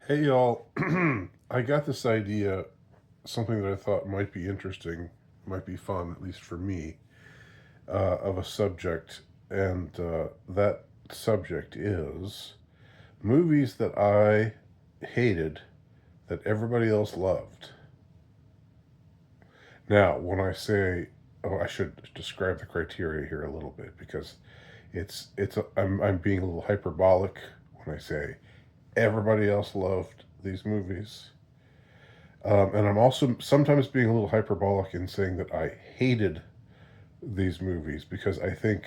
Hey y'all, I got this idea, something that I thought might be interesting, might be fun, at least for me, of a subject, and that subject is movies that I hated that everybody else loved. Now, when I say, oh, I should describe the criteria here a little bit because I'm being a little hyperbolic when I say everybody else loved these movies. And I'm also sometimes being a little hyperbolic in saying that I hated these movies because I think,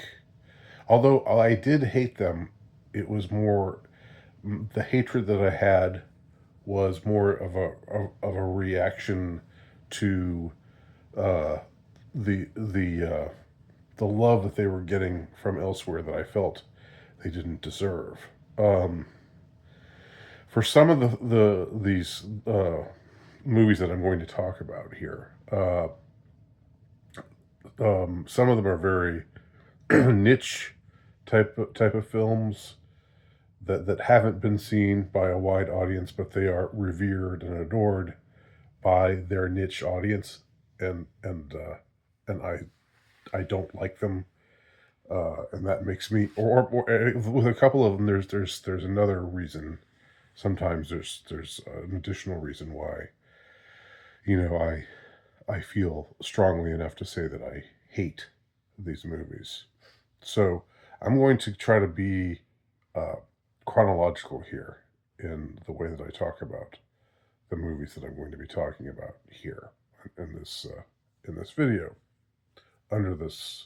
although I did hate them, it was more the hatred that I had was more of a reaction to uh, the love that they were getting from elsewhere that I felt they didn't deserve. Um, for some of these movies that I'm going to talk about here, some of them are very niche type of films that haven't been seen by a wide audience, but they are revered and adored by their niche audience, and I don't like them, and that makes me or with a couple of them. There's another reason. Sometimes there's an additional reason why I feel strongly enough to say that I hate these movies. So I'm going to try to be uh, chronological here in the way that I talk about the movies that I'm going to be talking about here in this video under this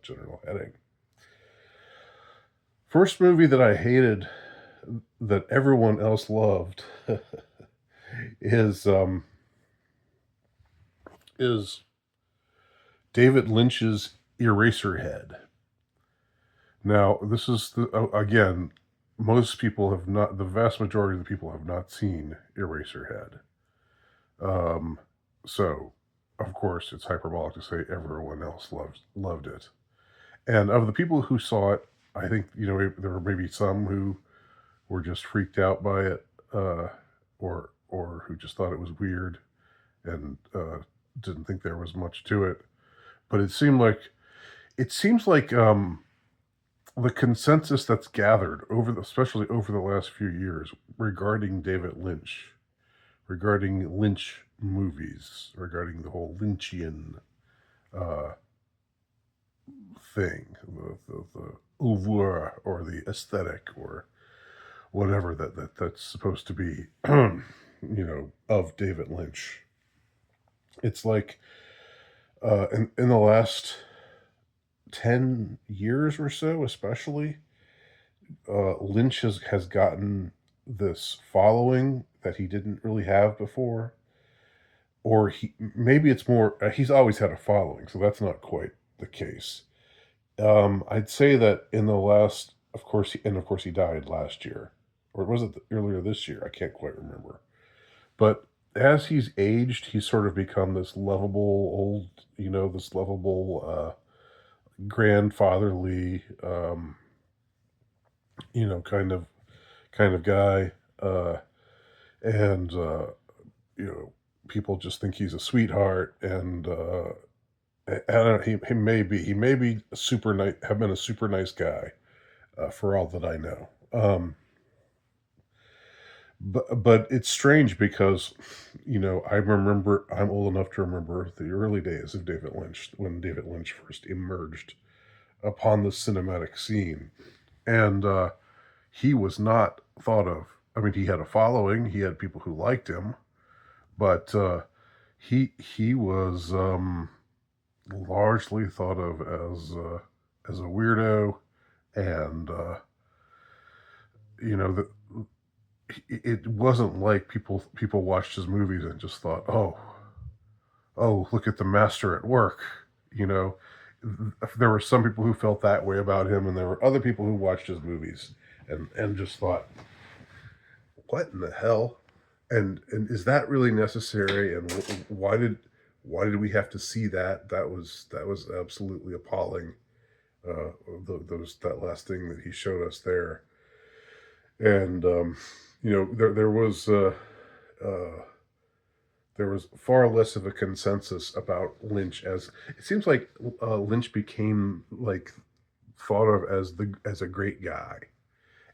general heading. First movie that I hated that everyone else loved is is David Lynch's Eraserhead. Now, this is again, most people have not. The vast majority of the people have not seen Eraserhead. Um, so, of course, it's hyperbolic to say everyone else loved it. And of the people who saw it, I think there were maybe some who were just freaked out by it, or who just thought it was weird and didn't think there was much to it. But it seems like the consensus that's gathered especially over the last few years regarding David Lynch, regarding Lynch movies, regarding the whole Lynchian uh, thing, the oeuvre or the aesthetic or whatever that's supposed to be, of David Lynch. It's like in the last 10 years or so, especially, Lynch has gotten this following that he didn't really have before, or maybe it's more. He's always had a following, so that's not quite the case. I'd say that in the last, of course, he died last year, or was it earlier this year? I can't quite remember. But as he's aged, he's sort of become this lovable this lovable, grandfatherly, you know, kind of kind of guy, and you know, people just think he's a sweetheart, and I don't know, he may be a super nice, have been a super nice guy, for all that I know. But it's strange because, I'm old enough to remember the early days of David Lynch when David Lynch first emerged upon the cinematic scene, and he was not thought of. I mean, he had a following, he had people who liked him, but he was largely thought of as a weirdo, and you know, the, it wasn't like people watched his movies and just thought, oh, look at the master at work. You know, there were some people who felt that way about him, and there were other people who watched his movies and just thought, what in the hell? And is that really necessary? And why did we have to see that? That was absolutely appalling. Those that last thing that he showed us there, and Uh, there was far less of a consensus about Lynch, as it seems like Lynch became like thought of as a great guy,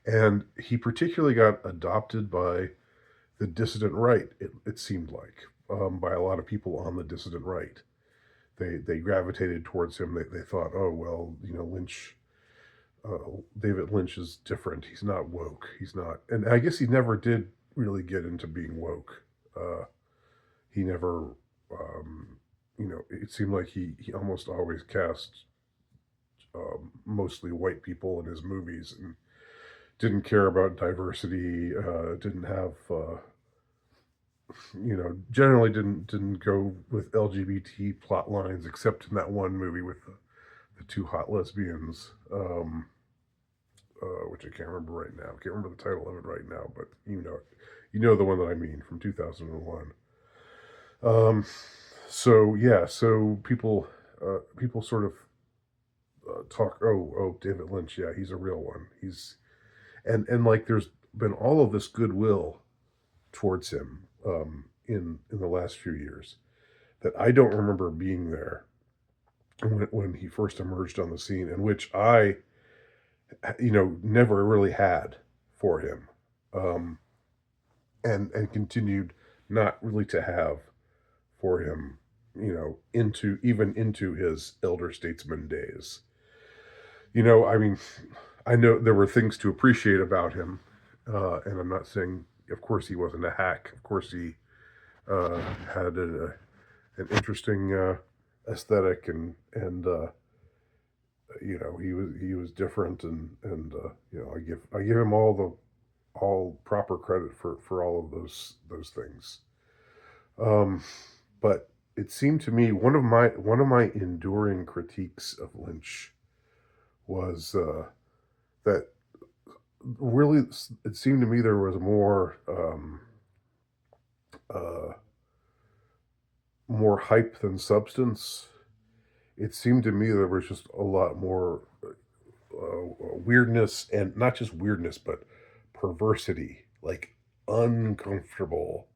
and he particularly got adopted by the dissident right. It seemed like by a lot of people on the dissident right. They gravitated towards him. They thought, oh well, Lynch, David Lynch is different. He's not woke. He's not, and I guess he never did really get into being woke. He never, it seemed like he almost always cast mostly white people in his movies and didn't care about diversity. Didn't have, generally didn't go with LGBT plot lines except in that one movie with the two hot lesbians. Which I can't remember right now. I can't remember the title of it right now, but you know the one that I mean from 2001. Um, so yeah, so people sort of talk. Oh, David Lynch. Yeah, he's a real one. He's and like there's been all of this goodwill towards him in the last few years that I don't remember being there when he first emerged on the scene, and which I never really had for him, um, and continued not really to have for him, into his elder statesman days. I mean, I know there were things to appreciate about him, and I'm not saying, of course, he wasn't a hack. Of course, he had an interesting aesthetic, and he was different, and I give him all proper credit for all of those things. Um, but it seemed to me one of my enduring critiques of Lynch was that really it seemed to me there was uh, more hype than substance. It seemed to me there was just a lot more weirdness, and not just weirdness, but perversity, like uncomfortable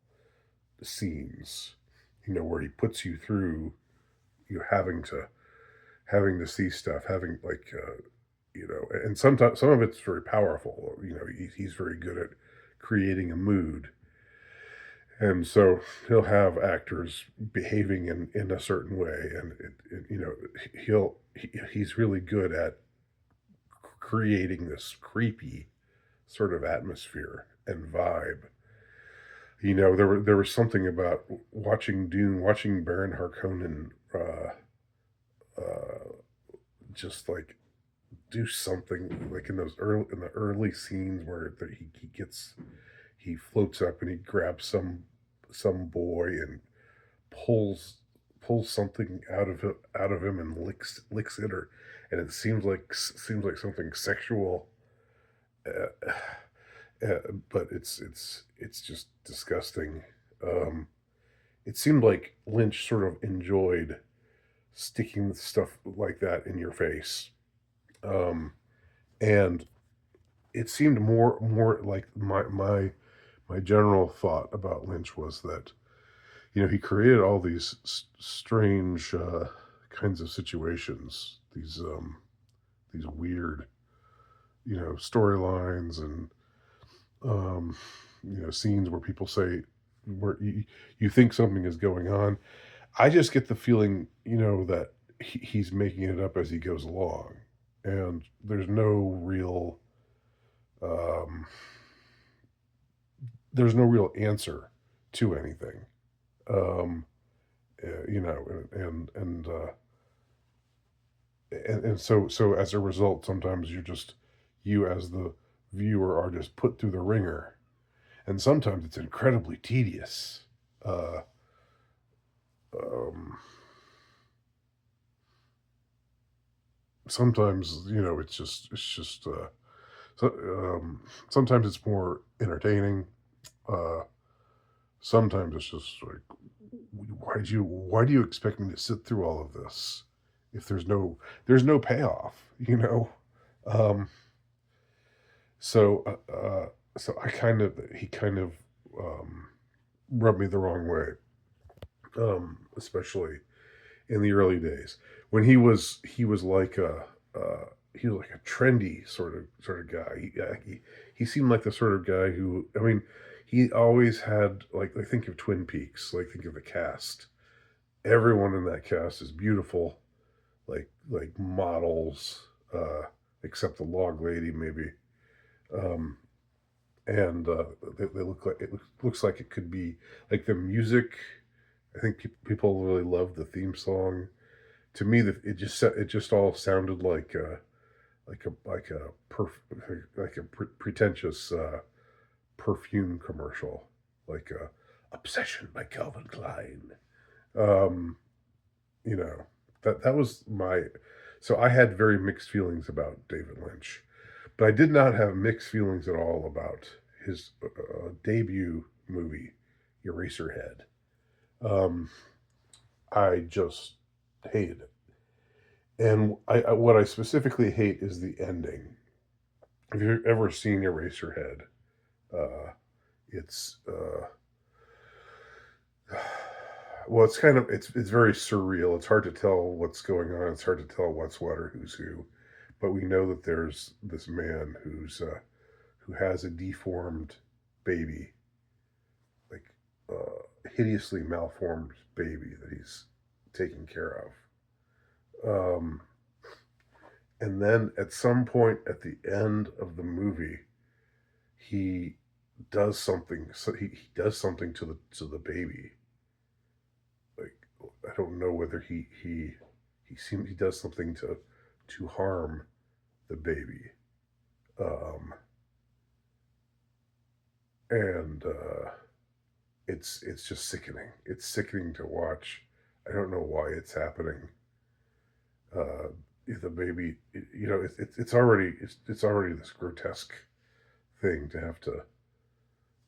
scenes. Where he puts you through you having to see stuff, having like and sometimes some of it's very powerful. He's very good at creating a mood, and so he'll have actors behaving in a certain way, and he's really good at creating this creepy sort of atmosphere and vibe. There was something about watching Dune, watching Baron Harkonnen, uh, just like do something like in the early scenes where he floats up and he grabs some boy and pulls pulls something out of him and licks it, or and it seems like something sexual, uh, but it's just disgusting. Um, it seemed like Lynch sort of enjoyed sticking stuff like that in your face, um, and it seemed more like my general thought about Lynch was that he created all these strange kinds of situations, these weird storylines, and scenes where people say where you think something is going on. I just get the feeling that he's making it up as he goes along, and um, there's no real answer to anything. Um, and so as a result, sometimes you as the viewer are just put through the ringer, and sometimes it's incredibly tedious. Uh, um, Sometimes so, sometimes it's more entertaining. Uh, Sometimes it's just like, why do you expect me to sit through all of this if there's no payoff? Um, so so he kind of um, rubbed me the wrong way, especially in the early days when he was like a trendy sort of guy. He seemed like the sort of guy who, I mean, he always had, like think of Twin Peaks, like think of the cast. Everyone in that cast is beautiful, like models, except the log lady maybe. Um, and they look like looks like it could be like the music. I think people really love the theme song. To me, it just all sounded like a pretentious perfume commercial, like "Obsession" by Calvin Klein. Um, you know, that was my. So I had very mixed feelings about David Lynch, but I did not have mixed feelings at all about his debut movie, Eraserhead. Um, I just hated it. And what I specifically hate is the ending. If you've ever seen Eraserhead, uh, it's well, it's very surreal. It's hard to tell what's going on. It's hard to tell what's what or who's who. But we know that there's this man who has a deformed baby, like hideously malformed baby that he's taking care of. And then at some point at the end of the movie, he does something. So he does something to the baby. Like I don't know whether he does something to harm the baby. Um, and it's just sickening. It's sickening to watch. I don't know why it's happening. Uh, the baby, it's already this grotesque thing to have to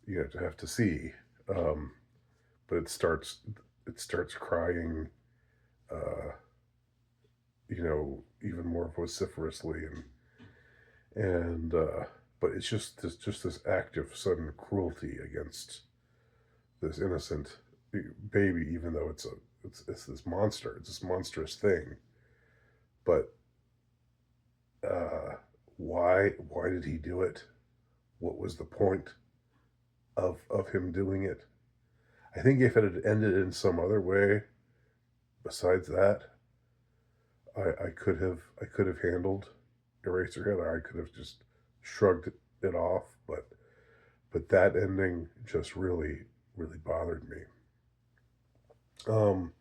to have to see. Um, but it starts crying, uh, even more vociferously, and but it's just this act of sudden cruelty against this innocent baby, even though it's this monster, it's this monstrous thing. But uh, why did he do it? What was the point of him doing it? I think if it had ended in some other way besides that, I could have handled Eraserhead. Or I could have just shrugged it off, but that ending just really bothered me. Um,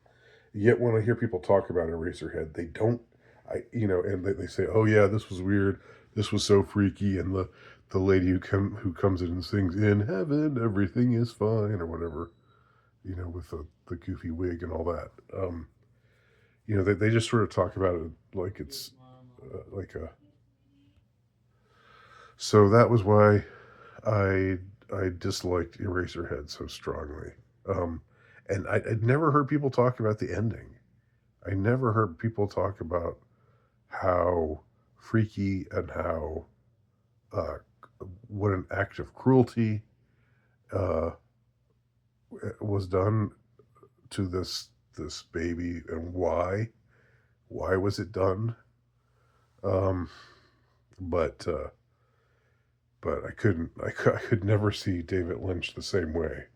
Yet when I hear people talk about Eraserhead, they don't. And they say, "Oh yeah, this was weird. This was so freaky," and the lady who comes in and sings "In Heaven Everything Is Fine" or whatever, with the goofy wig and all that. They just sort of talk about it like it's like a. So that was why I I disliked Eraserhead so strongly. Um, and I'd never heard people talk about the ending. I never heard people talk about how freaky and how uh, what an act of cruelty uh, was done to this baby and why was it done. Um, but I could never see David Lynch the same way.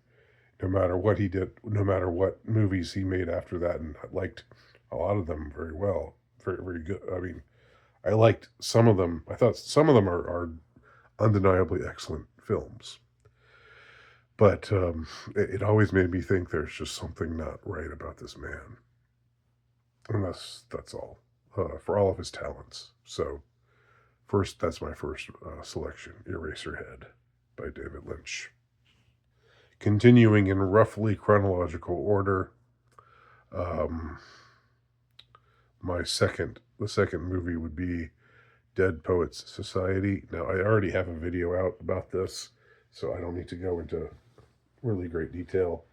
No matter what he did, no matter what movies he made after that, and I liked a lot of them very well, very good. I mean, I liked some of them. I thought some of them are undeniably excellent films, but it always made me think there's just something not right about this man, and that's all for all of his talents. So first, that's my first selection, Eraserhead by David Lynch. Continuing in roughly chronological order, um, the second movie would be Dead Poets Society. Now, I already have a video out about this, so I don't need to go into really great detail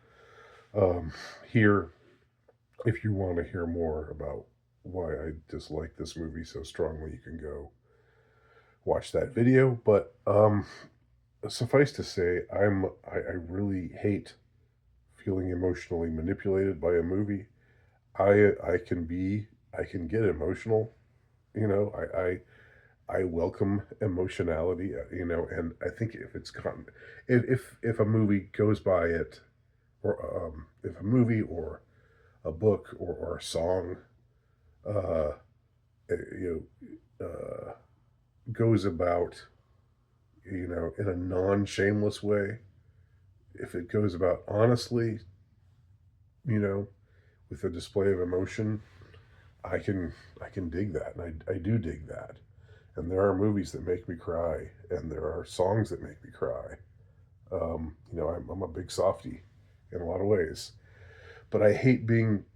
here. If you want to hear more about why I dislike this movie so strongly, you can go watch that video. But suffice to say, I really hate feeling emotionally manipulated by a movie. I can get emotional, you know. I welcome emotionality, you know, and I think if it's if a movie goes by it, or if a movie or a book or a song, uh, you know, goes about, you know, in a non-shameless way, if it goes about honestly, you know, with a display of emotion, I can I can dig that, and I do dig that. And there are movies that make me cry, and there are songs that make me cry. You know, I'm a big softie in a lot of ways, but I hate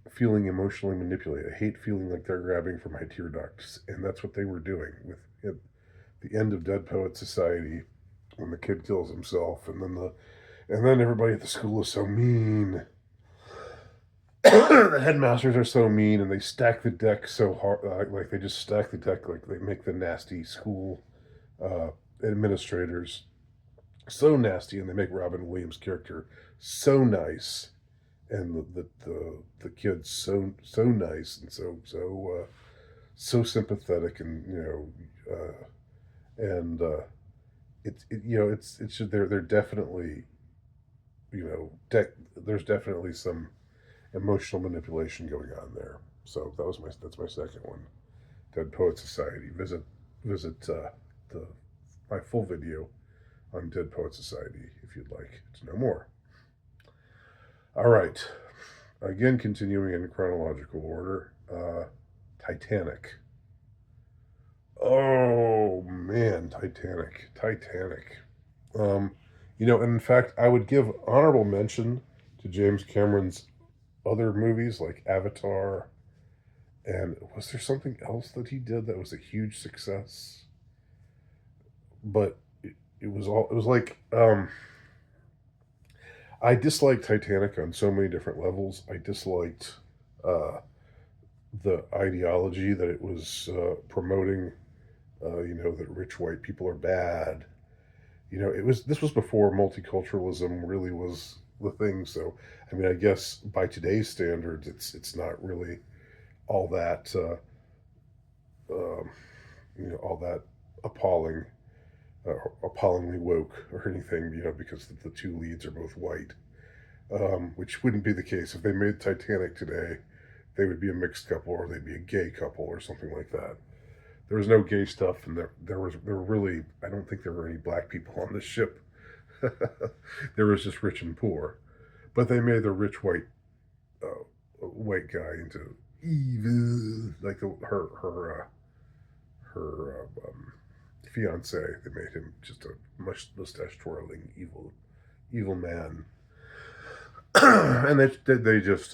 feeling emotionally manipulated. I hate feeling like they're grabbing for my tear ducts, and that's what they were doing with it, the end of Dead Poet Society, when the kid kills himself, and then everybody at the school is so mean. The headmasters are so mean, and they stack the deck so hard, like they just stack the deck, like they make the nasty school uh, administrators so nasty, and they make Robin Williams' character so nice, and the kids so nice, and so sympathetic, and you know, and you know, it's just, they're definitely, you know, there's definitely some emotional manipulation going on there. So that's my second one. Dead Poet Society. Visit the my full video on Dead Poet Society if you'd like to know more. All right. Again, continuing in chronological order. Titanic. Oh man, Titanic. Titanic. Um, you know, and in fact, I would give honorable mention to James Cameron's other movies like Avatar. And was there something else that he did that was a huge success? But it was all, it was like, I disliked Titanic on so many different levels. I disliked uh, the ideology that it was promoting. You know, that rich white people are bad. You know, this was before multiculturalism really was the thing. So, I mean, I guess by today's standards, it's not really all that um, you know, all that appalling, appallingly woke or anything. You know, because the two leads are both white, which wouldn't be the case if they made Titanic today. They would be a mixed couple, or they'd be a gay couple, or something like that. There was no gay stuff, and there were really, I don't think there were any black people on the ship. There was just rich and poor, but they made the rich white guy into evil, like her fiance. They made him just a mustache twirling evil man, and they just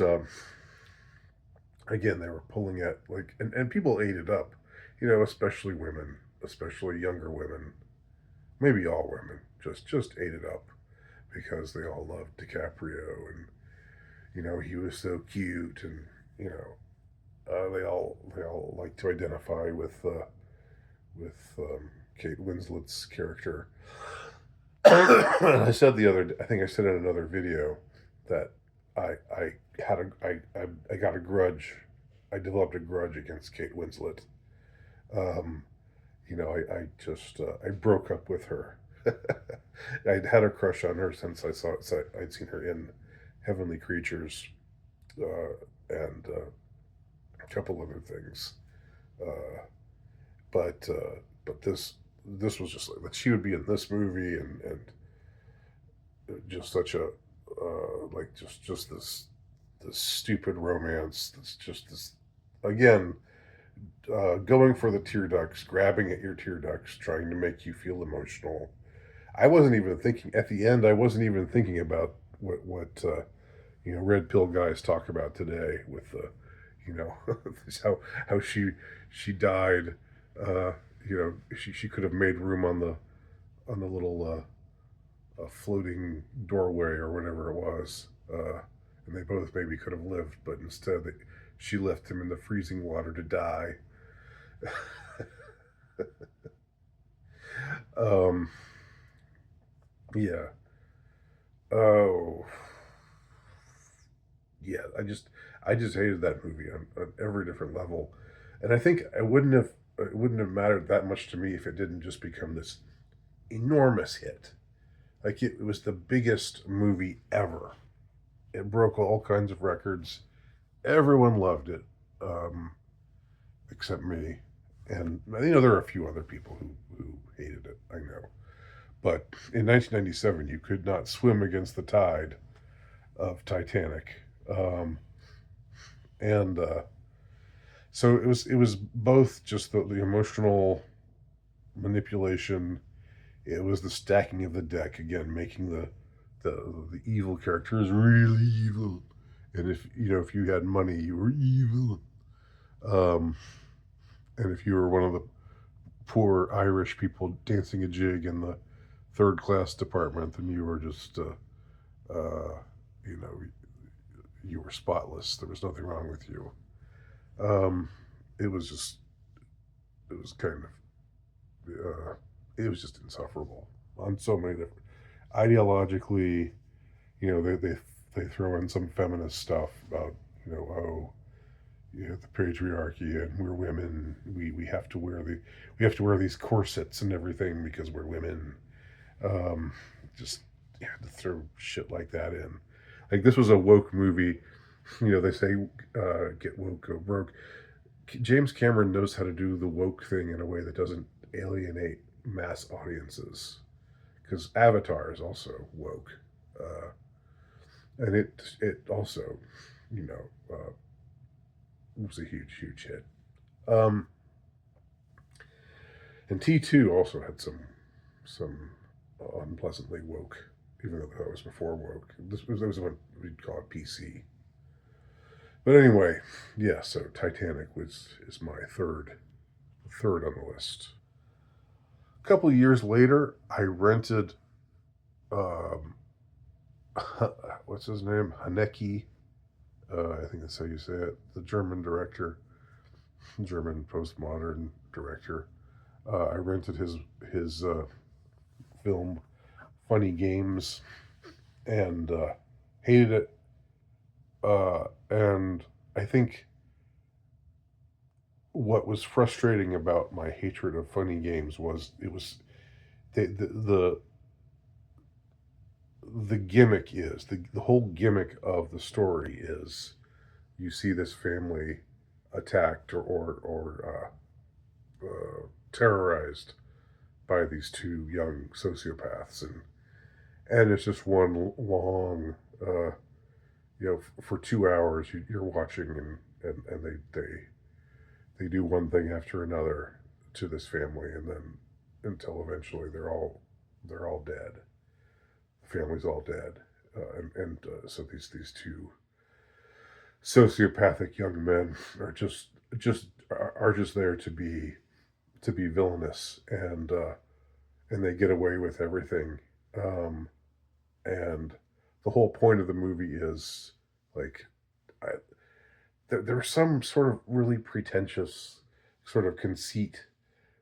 again, they were pulling at, like, and people ate it up, you know, especially women, especially younger women, maybe all women, just ate it up because they all loved DiCaprio, and you know, he was so cute, and you know, they all like to identify with Kate Winslet's character. I said I think I said in another video that I had I got a grudge. I developed a grudge against Kate Winslet. Um, you know, I just I broke up with her. I'd had a crush on her since I'd seen her in Heavenly Creatures, and a couple other things. Uh, but this was just like that she would be in this movie, and just such a like just this stupid romance. That's just this, again, going for the tear ducts, grabbing at your tear ducts, trying to make you feel emotional. I wasn't even thinking at the end. I wasn't even thinking about what you know, red pill guys talk about today with the, you know, how she died. Uh, you know, she could have made room on the little floating doorway or whatever it was, and they both maybe could have lived, but instead she left him in the freezing water to die. um, Yeah. Oh, yeah. I just hated that movie on every different level, and I think it wouldn't have mattered that much to me if it didn't just become this enormous hit. Like it was the biggest movie ever. It broke all kinds of records. Everyone loved it, um, except me, and there are a few other people who hated it. I know, but in 1997, you could not swim against the tide of Titanic. And So it was both just the emotional manipulation. It was the stacking of the deck again, making the evil characters really evil, and if you had money, you were evil. Um, and if you were one of the poor Irish people dancing a jig in the third class department, then you were just you know you were spotless. There was nothing wrong with you. Um, it was just it was kind of it was just insufferable on so many different ideologically. They throw in some feminist stuff about oh, the patriarchy, and we're women. We have to wear these corsets and everything because we're women. Um, just to throw shit like that in. Like this was a woke movie. They say get woke, go broke. James Cameron knows how to do the woke thing in a way that doesn't alienate mass audiences. Because Avatar is also woke, uh, and it also, you know, was a huge hit. Um, and T2 also had some unpleasantly woke, even though that was before woke. This was what we'd call it PC. But anyway, yeah. So Titanic is my third on the list. A couple of years later, I rented um, what's his name, Haneke. I think that's how you say it. The German director, German postmodern director. I rented his film Funny Games and hated it. And I think what was frustrating about my hatred of Funny Games was it was the gimmick is the whole gimmick of the story is you see this family attacked or terrorized by these two young sociopaths, and it's just one long for 2 hours you're watching, and they do one thing after another to this family, and then until eventually they're all dead. The family's all dead, and so these two sociopathic young men are just there to be villainous, and they get away with everything. Um, and the whole point of the movie is like I, there's some sort of really pretentious sort of conceit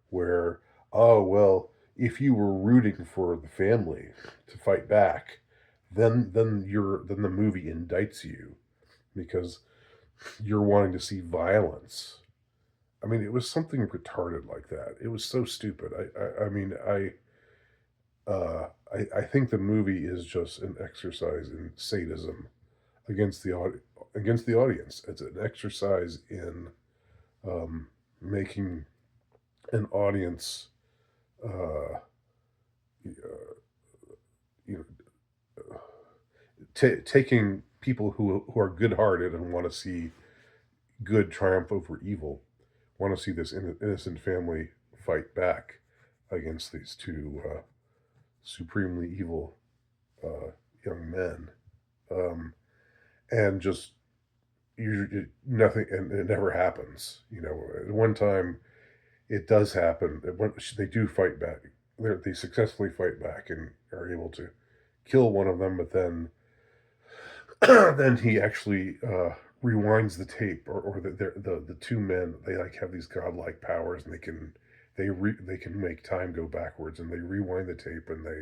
where, oh well, if you were rooting for the family to fight back, then the movie indicts you because you're wanting to see violence. I mean, it was something retarded like that. It was so stupid. I think the movie is just an exercise in sadism against against the audience. It's an exercise in making an audience, uh, you know, taking people who are good-hearted and want to see good triumph over evil, want to see this innocent family fight back against these two supremely evil uh, young men, um, and just nothing, and it never happens. At one time it does happen. They do fight back. They successfully fight back and are able to kill one of them, but then then he actually rewinds the tape, or the two men, they like have these godlike powers, and they can make time go backwards, and they rewind the tape, and they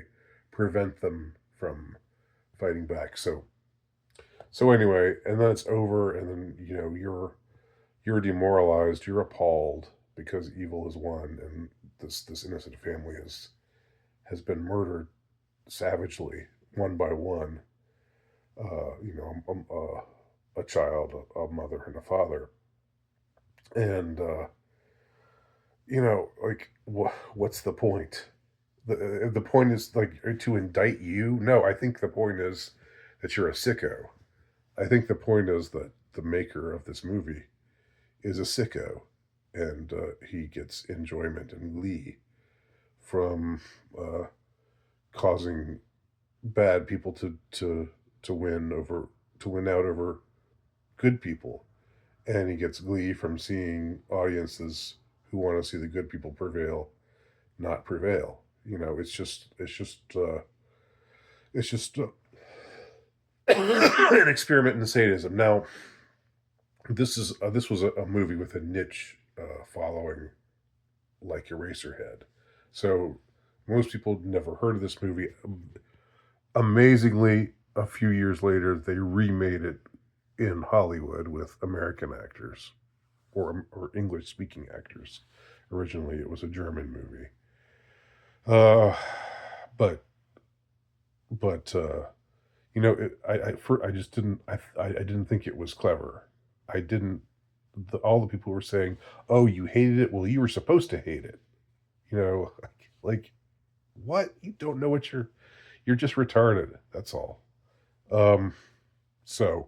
prevent them from fighting back. So anyway, and then it's over, and then you're demoralized, you're appalled because evil has won, and this innocent family has been murdered savagely, one by one. A child, a mother, and a father, and what's the point? The point is like to indict you. No, I think the point is that you're a sicko. I think the point is that the maker of this movie is a sicko, and he gets enjoyment and glee from causing bad people to win out over good people, and he gets glee from seeing audiences who want to see the good people prevail not prevail. It's just an experiment in sadism. Now, this was a movie with a niche following, like Eraserhead. So most people never heard of this movie. Amazingly, a few years later, they remade it in Hollywood with American actors or English speaking actors. Originally, it was a German movie. Uh, but but I just I didn't think it was clever. I didn't. All the people were saying, "Oh, you hated it. Well, you were supposed to hate it." You know, like what? You don't know what you're just retarded. That's all. Um, so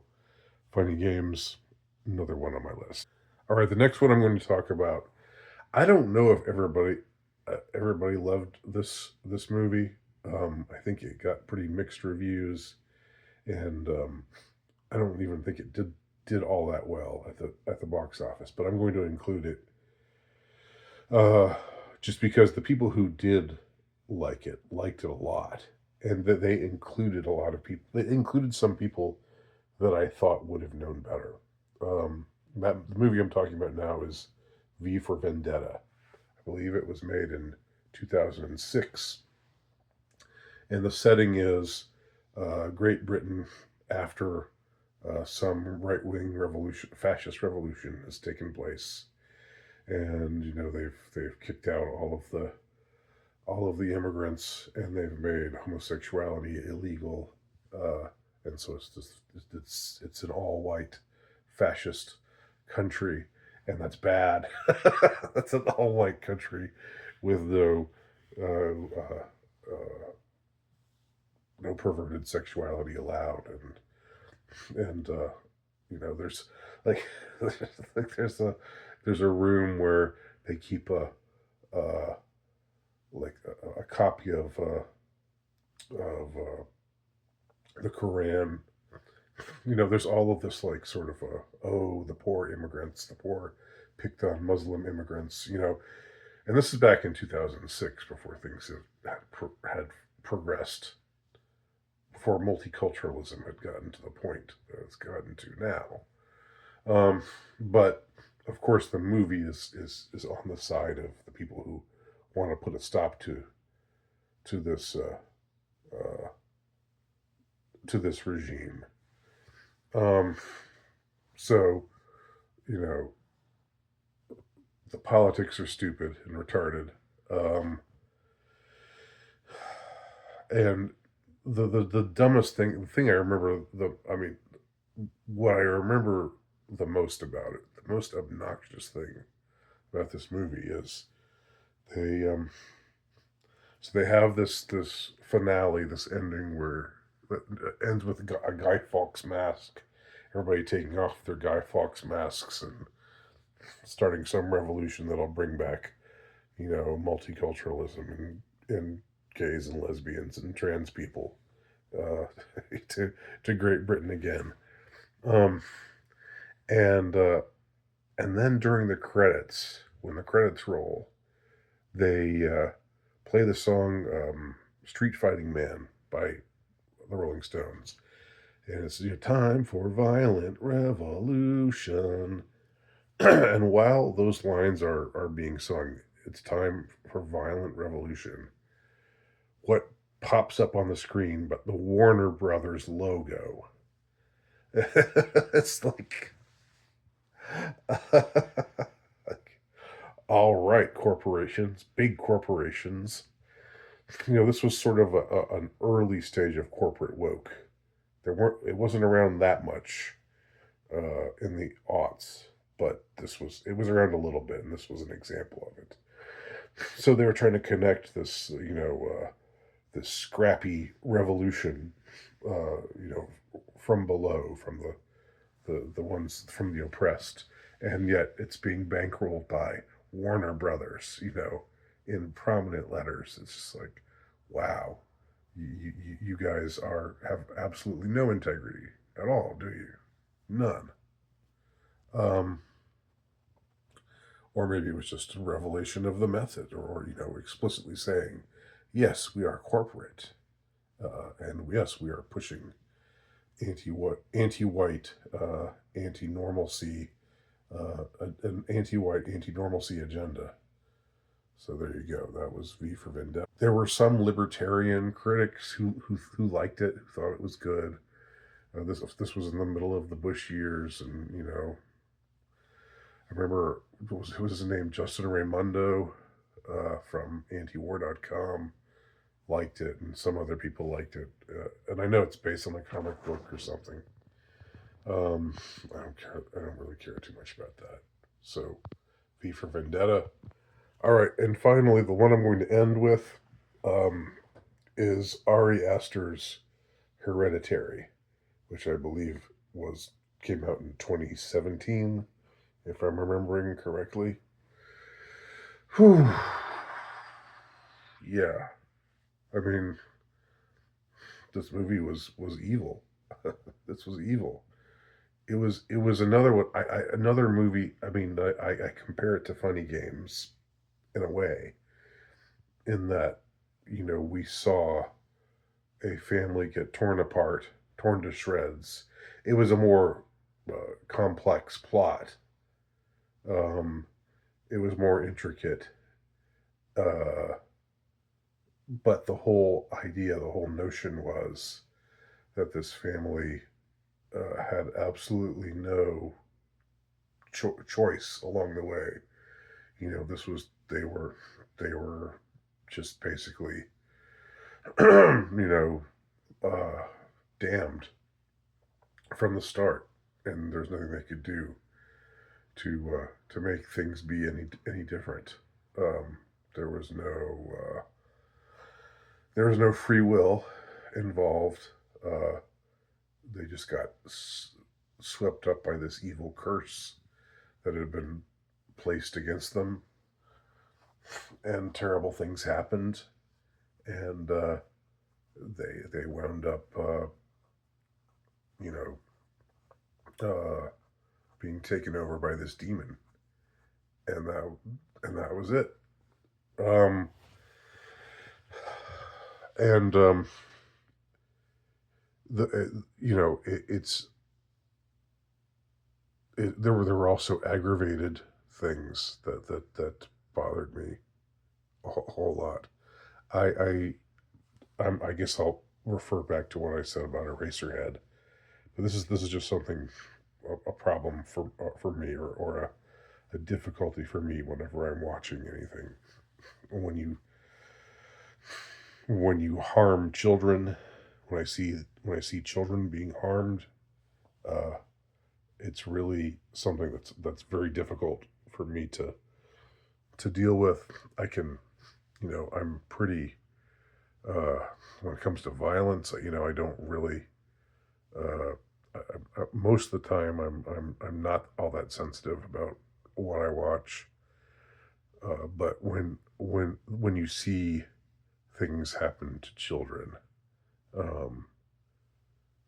funny games, another one on my list. All right, the next one I'm going to talk about. I don't know if everybody loved this movie. I think it got pretty mixed reviews, and I don't even think it did all that well at the box office. But I'm going to include it, uh, just because the people who did like it liked it a lot, and that they included a lot of people. They included some people that I thought would have known better. The movie I'm talking about now is V for Vendetta. I believe it was made in 2006, and the setting is Great Britain after some right wing revolution, fascist revolution, has taken place, and they've kicked out all of the immigrants, and they've made homosexuality illegal, and so it's an all white fascist country, and that's bad. That's an all white country with uh, uh, uh, no perverted sexuality allowed, and there's like like there's a room where they keep uh a copy of the Quran. There's all of this like sort of the poor immigrants, the poor picked on Muslim immigrants, and this is back in 2006 before things had progressed, before multiculturalism had gotten to the point that it's gotten to now. But of course, the movie is on the side of the people who want to put a stop to this uh, to this regime. Um, so you know the politics are stupid and retarded, and the dumbest thing, the thing I remember, what I remember the most about it, the most obnoxious thing about this movie is they so they have this finale, this ending where it ends with a Guy Fawkes mask, everybody taking off their Guy Fawkes masks and starting some revolution that'll bring back multiculturalism and gays and lesbians and trans people uh, to Great Britain again. Um, and and then during the credits, when the credits roll, they play the song "Street Fighting Man" by the Rolling Stones, and it's time for violent revolution. And while those lines are being sung, it's time for violent revolution. What pops up on the screen, but the Warner Brothers logo. It's like, like, all right, corporations, big corporations. This was sort of an early stage of corporate woke. It wasn't around that much in the aughts, but it was around a little bit, and this was an example of it. So they were trying to connect this, this scrappy revolution, from below, from the ones from the oppressed, and yet it's being bankrolled by Warner Brothers, in prominent letters. It's just like, wow, you guys have absolutely no integrity at all, do you? None. Um, or maybe it was just a revelation of the method, or explicitly saying, yes, we are corporate, and yes, we are pushing anti-white, anti-normalcy, an anti-white, anti-normalcy agenda. So there you go. That was V for Vendetta. There were some libertarian critics who liked it, who thought it was good. This was in the middle of the Bush years, and I remember what was his name, Justin Raimondo, from antiwar.com, liked it, and some other people liked it. And I know it's based on a comic book or something. I don't care. I don't really care too much about that. So, V for Vendetta. All right, and finally, the one I'm going to end with is Ari Aster's Hereditary, which I believe came out in 2017, if I'm remembering correctly. Whew. Yeah, I mean, this movie was evil. This was evil. It was another one. Another movie. I mean, I compare it to Funny Games in a way, in that we saw a family get torn apart, torn to shreds. It was a more complex plot. It was more intricate, uh, but the whole idea, the whole notion was that this family had absolutely no choice along the way. This was they were just basically, uh, damned from the start, and there's nothing they could do to make things be any different. Um, there was no free will involved. Uh, they just got swept up by this evil curse that had been placed against them, and terrible things happened, and they wound up, you know, being taken over by this demon, and that was it. Um, and the there were also aggravated things that bothered me a whole lot. I I guess I'll refer back to what I said about Eraserhead, but this is just something, a problem for me, or a difficulty for me whenever I'm watching anything. When you harm children, when I see children being harmed, uh, it's really something that's very difficult for me to deal with. I can, I'm pretty, uh, when it comes to violence, I don't really, uh, most of the time I'm not all that sensitive about what I watch. But when you see things happen to children, um,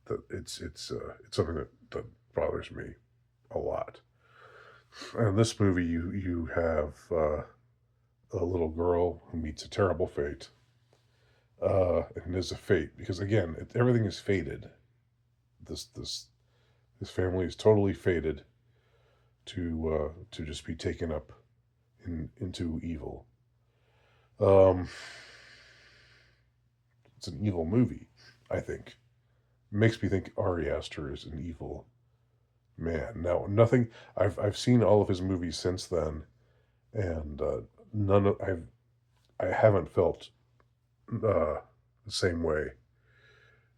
that it's something that bothers me a lot. And in this movie, you have a little girl who meets a terrible fate, and is a fate because, again, everything is fated. This family is totally fated to just be taken up into evil. Um, it's an evil movie. I think it makes me think Ari Aster is an evil man. Now, nothing. I've seen all of his movies since then, and none of I haven't felt the same way.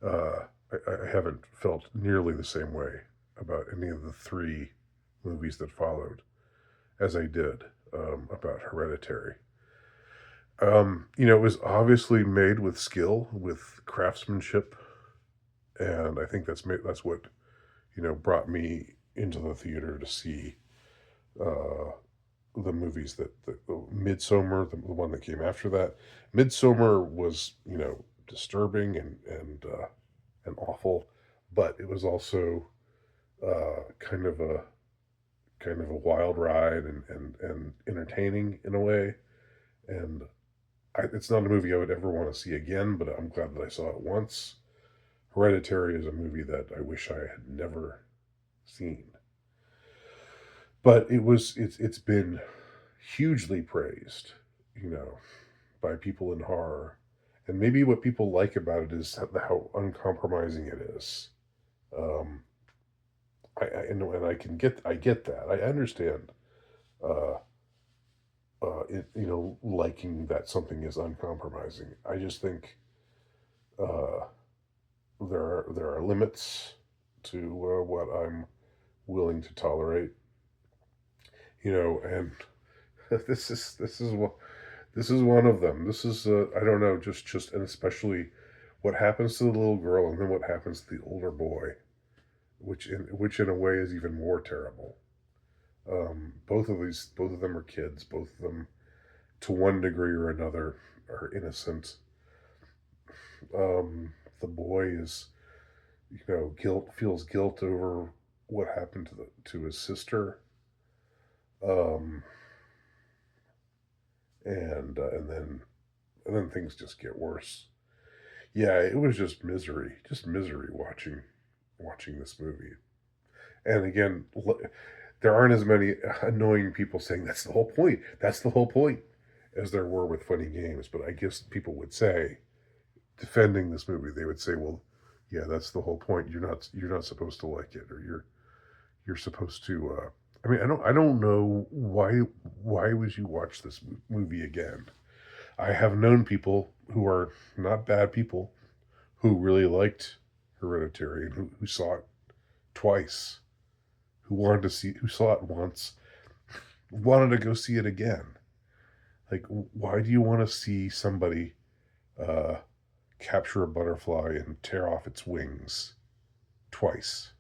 Uh, I haven't felt nearly the same way about any of the three movies that followed as I did about Hereditary. It was obviously made with skill, with craftsmanship, and I think that's what brought me into the theater to see uh, the movies that Midsummer, the one that came after that. Midsummer was disturbing and awful, but it was also kind of a wild ride and entertaining in a way. And it's not a movie I would ever want to see again, but I'm glad that I saw it once. Hereditary is a movie that I wish I had never seen, but it's been hugely praised, you know, by people in horror, and maybe what people like about it is how uncompromising it is. Um, and I get that. I understand. Uh, liking that something is uncompromising. I just think uh, there are limits to what I'm willing to tolerate. And this is one of them. This is I don't know, just and especially what happens to the little girl and then what happens to the older boy, which in a way is even more terrible. Both of them are kids. Both of them, to one degree or another, are innocent. The boy is, feels guilt over what happened to his sister. Um, and then things just get worse. Yeah, it was just misery watching this movie. And again, there aren't as many annoying people saying that's the whole point. That's the whole point, as there were with Funny Games. But I guess people would say, defending this movie, they would say, well, yeah, that's the whole point. You're not supposed to like it, or you're supposed to. I don't know why would you watch this movie again? I have known people who are not bad people who really liked Hereditary and who saw it twice, who saw it once, wanted to go see it again. Like, why do you want to see somebody uh, capture a butterfly and tear off its wings twice?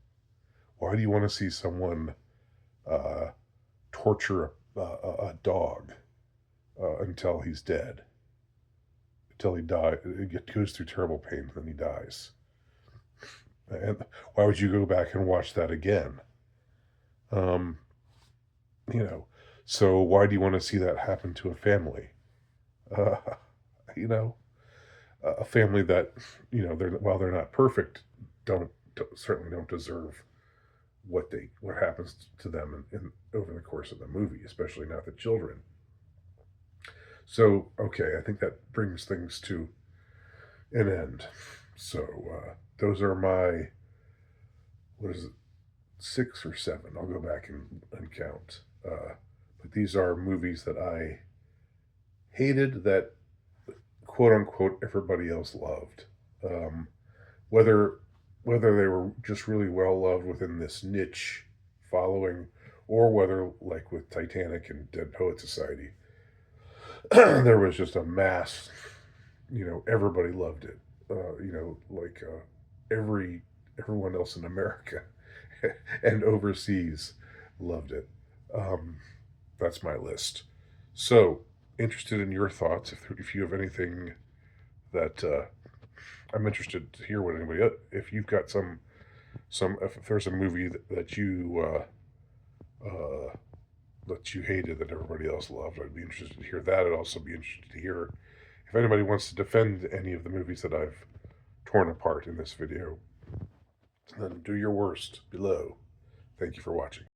Why do you want to see someone uh, torture a dog until he's dead? Until he dies, it goes through terrible pain, and then he dies. And why would you go back and watch that again? Um, you know, so why do you want to see that happen to a family? Uh, you know, a family that while they're not perfect, certainly don't deserve what happens to them in over the course of the movie, especially not the children. So okay, I think that brings things to an end. So those are my, what is it, 6 or 7? I'll go back and count. But these are movies that I hated that quote unquote everybody else loved. Um, whether they were just really well loved within this niche following, or whether, like with Titanic and Dead Poet Society, there was just a mass. Everybody loved it. Like everyone else in America and overseas loved it. Um, that's my list. So, interested in your thoughts. If you have anything that I'm interested to hear what anybody if you've got if there's a movie that you hated that everybody else loved, I'd be interested to hear that. I'd also be interested to hear if anybody wants to defend any of the movies that I've torn apart in this video. Then do your worst below. Thank you for watching.